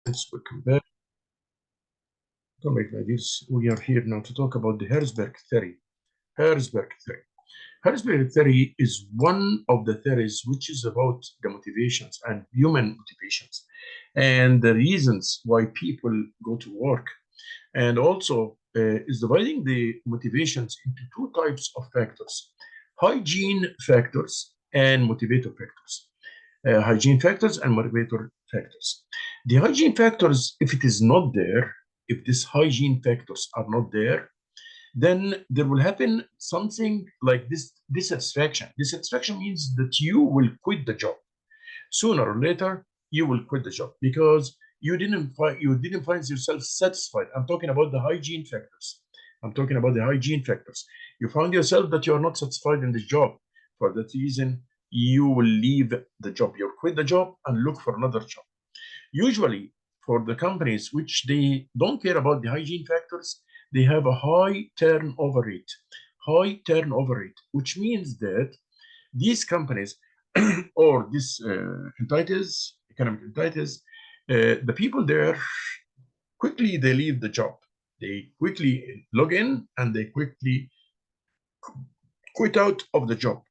Welcome back. My dears, we are here now to talk about the Herzberg theory. Herzberg theory. Herzberg theory is one of the theories which is about the motivations and human motivations and the reasons why people go to work. And also is dividing the motivations into two types of factors: hygiene factors and motivator factors. Hygiene factors and motivator factors. The hygiene factors, if it is not there, if these hygiene factors are not there, then there will happen something like this dissatisfaction. Dissatisfaction means that you will quit the job. Sooner or later, you will quit the job because you didn't find yourself satisfied. I'm talking about the hygiene factors. I'm talking about the hygiene factors. You found yourself that you are not satisfied in this job. For that reason, you will leave the job. You'll quit the job and look for another job. Usually, for the companies which they don't care about the hygiene factors, they have a high turnover rate. High turnover rate, which means that these companies or these entities, economic entities, the people there quickly they leave the job. They quickly log in and they quickly quit out of the job.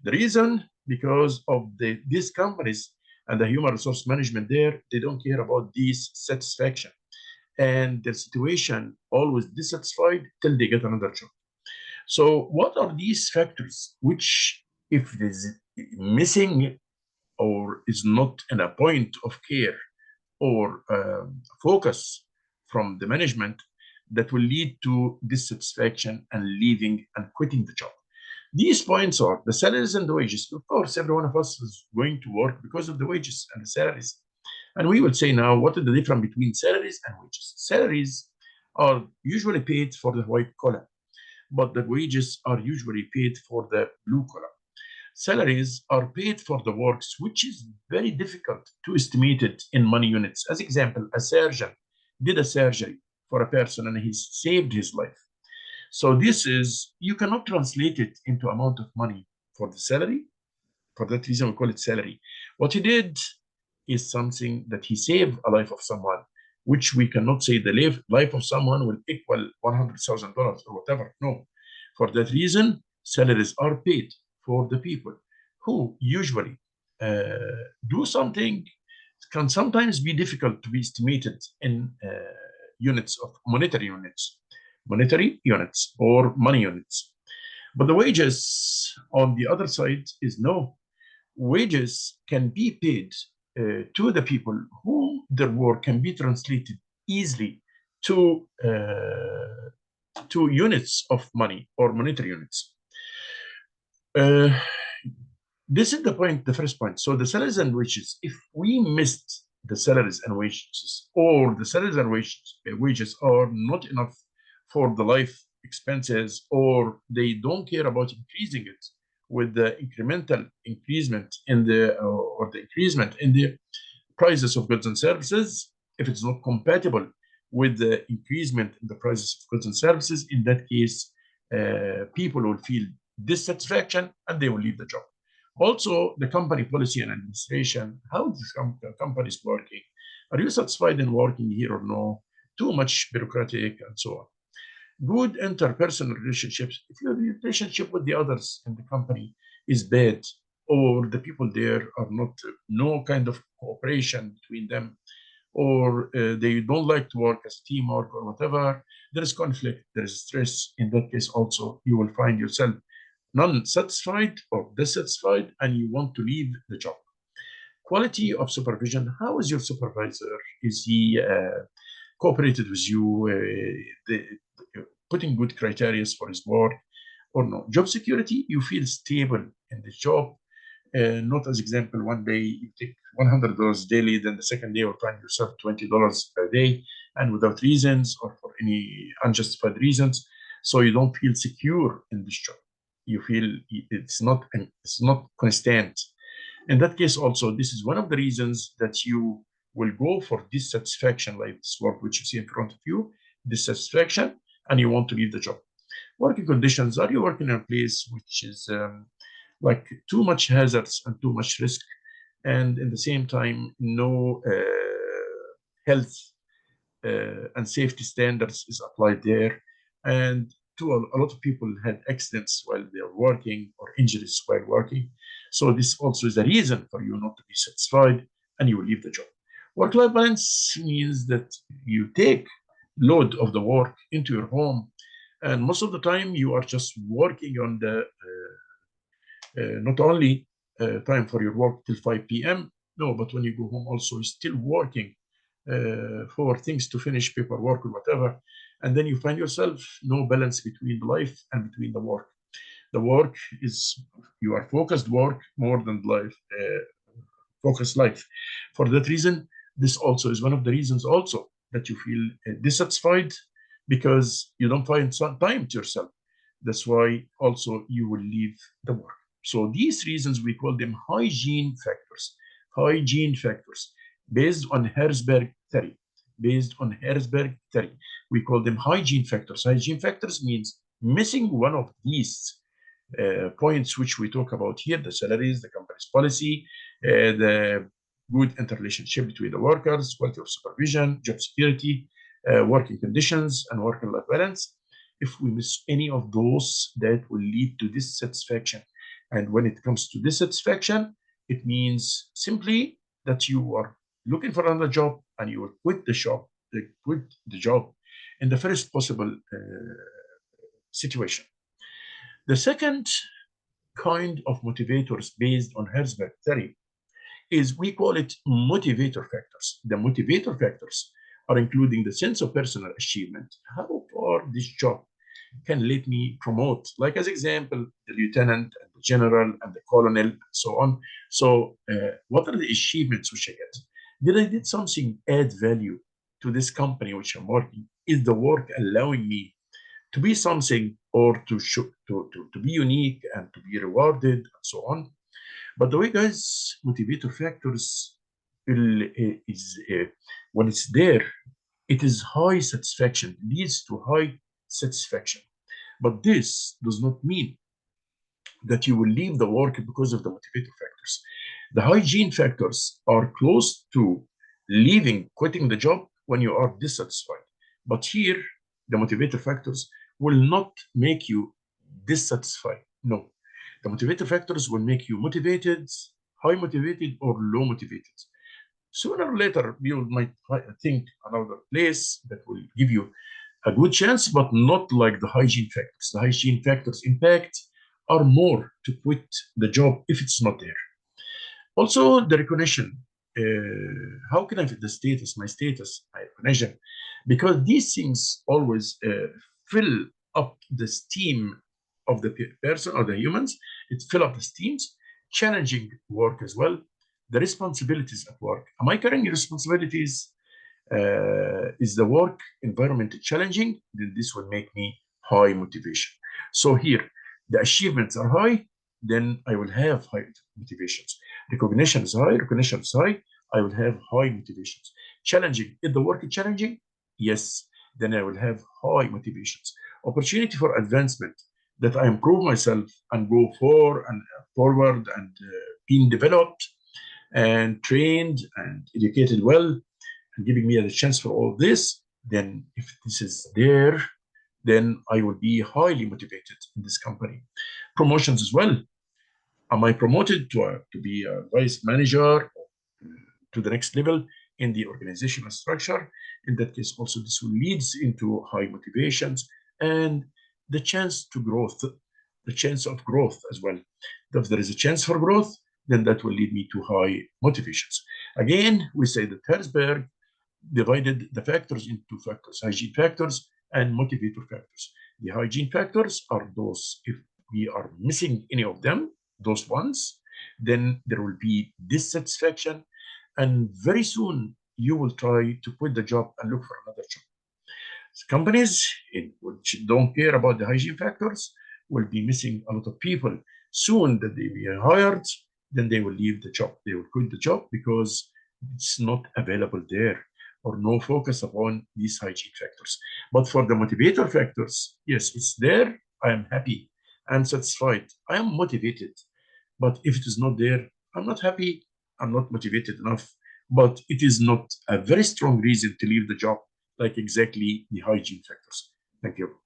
The reason, because of these companies and the human resource management there, they don't care about this satisfaction. And their situation always dissatisfied till they get another job. So what are these factors which, if it is missing or is not in a point of care or focus from the management, that will lead to dissatisfaction and leaving and quitting the job? These points are the salaries and the wages. Of course, every one of us is going to work because of the wages and the salaries. And we will say now, what is the difference between salaries and wages? Salaries are usually paid for the white collar, but the wages are usually paid for the blue collar. Salaries are paid for the works, which is very difficult to estimate it in money units. As example, a surgeon did a surgery for a person and he saved his life. So this is, you cannot translate it into amount of money for the salary. For that reason, we call it salary. What he did is something that he saved a life of someone, which we cannot say the life of someone will equal $100,000 or whatever. No. For that reason, salaries are paid for the people who usually do something can sometimes be difficult to be estimated in units of monetary units or money units. But the wages on the other side is no. Wages can be paid to the people whom their work can be translated easily to units of money or monetary units. Uh, this is the point, the first point. So the salaries and wages, if we missed the salaries and wages, or the salaries and wages are not enough for the life expenses, or they don't care about increasing it with the incremental increasement in the or the increasement in the prices of goods and services, if it's not compatible with the increasement in the prices of goods and services, in that case, people will feel dissatisfaction and they will leave the job. Also, the company policy and administration, how the company is working. Are you satisfied in working here or no? Too much bureaucratic and so on. Good interpersonal relationships. If your relationship with the others in the company is bad, or the people there are not, no kind of cooperation between them, or they don't like to work as teamwork or whatever, there is conflict, there is stress. In that case, also, you will find yourself non-satisfied or dissatisfied, and you want to leave the job. Quality of supervision. How is your supervisor? Is he cooperated with you, putting good criteria for his work or no? Job security. You feel stable in the job. Not as example, one day you take $100 daily, then the second day you find yourself $20 per day, and without reasons or for any unjustified reasons. So you don't feel secure in this job. You feel it's not constant. In that case, also, this is one of the reasons that you will go for dissatisfaction, like this work which you see in front of you, dissatisfaction, and you want to leave the job. Working conditions. Are you working in a place which is like too much hazards and too much risk, and in the same time, no health and safety standards is applied there. And a lot of people had accidents while they're working or injuries while working. So this also is a reason for you not to be satisfied and you will leave the job. Work-life balance means that you take load of the work into your home, and most of the time you are just working on the not only time for your work till 5 p.m. No, but when you go home also you're still working for things to finish, paperwork or whatever, and then you find yourself no balance between life and between the work. The work is you are focused work more than life, focused life. For that reason, this also is one of the reasons also that you feel dissatisfied because you don't find some time to yourself. That's why also you will leave the work. So these reasons we call them hygiene factors. Hygiene factors based on Herzberg theory. Based on Herzberg theory, we call them hygiene factors. Hygiene factors means missing one of these points which we talk about here: the salaries, the company's policy, the good interrelationship between the workers, quality of supervision, job security, working conditions, and work-life balance. If we miss any of those, that will lead to dissatisfaction. And when it comes to dissatisfaction, it means simply that you are looking for another job and you will quit the job in the first possible situation. The second kind of motivators based on Herzberg theory is we call it motivator factors. The motivator factors are including the sense of personal achievement. How far this job can let me promote, like as example, the lieutenant and the general and the colonel and so on. So what are the achievements which I get? Did I did something add value to this company which I'm working? Is the work allowing me to be something or to show, to be unique and to be rewarded and so on? But the way, guys, motivator factors is when it's there, it is high satisfaction, leads to high satisfaction. But this does not mean that you will leave the work because of the motivator factors. The hygiene factors are close to leaving, quitting the job when you are dissatisfied. But here, the motivator factors will not make you dissatisfied. No. The motivator factors will make you motivated, high motivated, or low motivated. Sooner or later, you might think another place that will give you a good chance, but not like the hygiene factors. The hygiene factors impact are more to quit the job if it's not there. Also, the recognition. How can I fit the status, my status, my recognition? Because these things always fill up the steam of the person or the humans. It fill up the steams, challenging work as well. The responsibilities at work. Am I carrying responsibilities? Is the work environment challenging? Then this will make me high motivation. So here, the achievements are high, then I will have high motivations. Recognition is high, recognition is high, I will have high motivations. Challenging, if the work is challenging, yes, then I will have high motivations. Opportunity for advancement, that I improve myself and go forward and being developed and trained and educated well and giving me a chance for all this, then if this is there, then I will be highly motivated in this company. Promotions as well. Am I promoted to be a vice manager to the next level in the organizational structure? In that case, also this will leads into high motivations and the chance to growth, the chance of growth as well. If there is a chance for growth, then that will lead me to high motivations. Again, we say that Herzberg divided the factors into factors, hygiene factors and motivator factors. The hygiene factors are those, if we are missing any of them, those ones, then there will be dissatisfaction. And very soon you will try to quit the job and look for another job. Companies which don't care about the hygiene factors will be missing a lot of people. Soon that they be hired, then they will leave the job. They will quit the job because it's not available there or no focus upon these hygiene factors. But for the motivator factors, yes, it's there. I am happy. I'm satisfied. I am motivated. But if it is not there, I'm not happy. I'm not motivated enough. but it is not a very strong reason to leave the job, like exactly the hygiene factors. Thank you.